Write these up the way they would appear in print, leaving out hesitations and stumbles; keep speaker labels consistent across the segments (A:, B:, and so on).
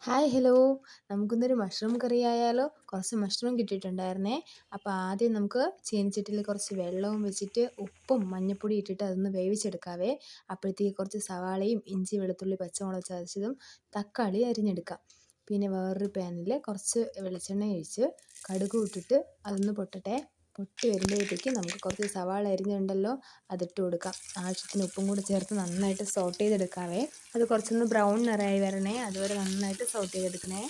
A: Hi hello. നമുക്കിന്നൊരു mushroom കറി ആയാലോ? കുറച്ച് മഷ്റൂം കിട്ടിയിട്ടുണ്ടായിരുന്നേ. അപ്പോൾ ആദ്യം നമുക്ക് ചീനച്ചട്ടിയിൽ കുറച്ച് വെള്ളവും വെച്ചിട്ട് ഉപ്പും മഞ്ഞൾപ്പൊടി ഇട്ടിട്ട് അതൊന്ന് വേവിച്ചെടുക്കാവേ. അപ്പോഴത്തേക്ക് കുറച്ച് സവാളയും ഇഞ്ചി വെളുത്തുള്ളി പച്ചമുളക് ചതച്ചതും തക്കാളി അരിഞ്ഞെടുക്കാം. പിന്നെ വേറൊരു പാനിൽ കുറച്ച് വെളിച്ചെണ്ണ ഒഴിച്ച് കടുക് ഇട്ടിട്ട് അതൊന്ന് പൊട്ടട്ടെ. പൊട്ടി വരുമ്പോഴത്തേക്ക് നമുക്ക് കുറച്ച് സവാള അരിഞ്ഞുണ്ടല്ലോ അതിട്ട് കൊടുക്കാം. ആവശ്യത്തിന് ഉപ്പും കൂടി ചേർത്ത് നന്നായിട്ട് സോട്ട് ചെയ്തെടുക്കാവേ. അത് കുറച്ചൊന്ന് ബ്രൗൺ നിറമായി വരണേ, അതുവരെ നന്നായിട്ട് സോട്ട് ചെയ്തെടുക്കണേ.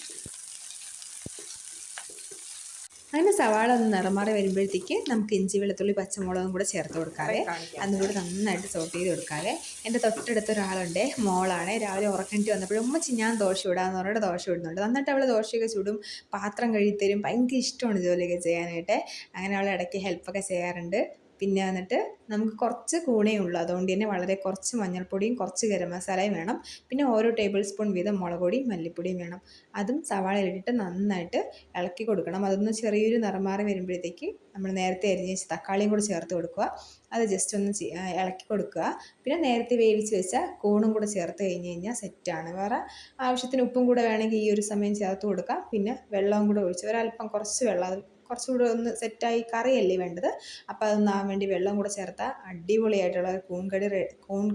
A: അങ്ങനെ സവാള ഒന്ന് നിറമാറി വരുമ്പോഴത്തേക്ക് നമുക്ക് ഇഞ്ചി വെളുത്തുള്ളി പച്ചമുളകും കൂടെ ചേർത്ത് കൊടുക്കാവേ. അതും കൂടെ നന്നായിട്ട് സോട്ട് ചെയ്ത് കൊടുക്കാവേ. എൻ്റെ തൊട്ടടുത്ത ഒരാളുണ്ട്, മോളാണ്. രാവിലെ ഉറക്കണിട്ട് വന്നപ്പോഴും ഉമ്മച്ചി ഞാൻ ദോശ ഇടാന്ന് പറഞ്ഞിട്ട് ദോശ ഇടുന്നുണ്ട്. നന്നായിട്ട് അവൾ ദോശയൊക്കെ ചുടും, പാത്രം കഴുകിത്തരും. ഭയങ്കര ഇഷ്ടമാണ് ജോലിയൊക്കെ ചെയ്യാനായിട്ട്. അങ്ങനെ അവൾ ഇടയ്ക്ക് ഹെൽപ്പൊക്കെ ചെയ്യാറുണ്ട്. പിന്നെ വന്നിട്ട് നമുക്ക് കുറച്ച് കൂണേ ഉള്ളൂ, അതുകൊണ്ട് തന്നെ വളരെ കുറച്ച് മഞ്ഞൾപ്പൊടിയും കുറച്ച് ഗരം മസാലയും വേണം. പിന്നെ ഓരോ ടേബിൾ സ്പൂൺ വീതം മുളക് പൊടിയും മല്ലിപ്പൊടിയും വേണം. അതും സവാളയിലിട്ടിട്ട് നന്നായിട്ട് ഇളക്കി കൊടുക്കണം. അതൊന്ന് ചെറിയൊരു നിറം മാറി വരുമ്പോഴത്തേക്ക് നമ്മൾ നേരത്തെ അരിഞ്ഞ് വെച്ച് തക്കാളിയും കൂടെ ചേർത്ത് കൊടുക്കുക. അത് ജസ്റ്റ് ഒന്ന് ഇളക്കി കൊടുക്കുക. പിന്നെ നേരത്തെ വേവിച്ച് വെച്ച കൂണും കൂടെ ചേർത്ത് കഴിഞ്ഞാൽ സെറ്റാണ്. വേറെ ആവശ്യത്തിന് ഉപ്പും കൂടെ വേണമെങ്കിൽ ഈ ഒരു സമയം ചേർത്ത് കൊടുക്കാം. പിന്നെ വെള്ളവും കൂടെ ഒഴിച്ച് ഒരല്പം കുറച്ച് വെള്ളം, കുറച്ചുകൂടെ ഒന്ന് സെറ്റായി, കറിയല്ലേ വേണ്ടത്. അപ്പോൾ അതൊന്നാകാൻ വേണ്ടി വെള്ളം കൂടെ ചേർത്താൽ അടിപൊളിയായിട്ടുള്ള കൂൺ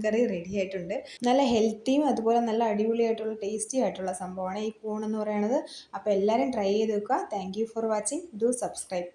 A: കറി റെഡി ആയിട്ടുണ്ട്. നല്ല ഹെൽത്തിയും അതുപോലെ നല്ല അടിപൊളിയായിട്ടുള്ള ടേസ്റ്റി ആയിട്ടുള്ള സംഭവമാണ് ഈ കൂൺ എന്ന് പറയുന്നത്. അപ്പോൾ എല്ലാവരും ട്രൈ ചെയ്ത് നോക്കുക. Thank you for watching. Do subscribe.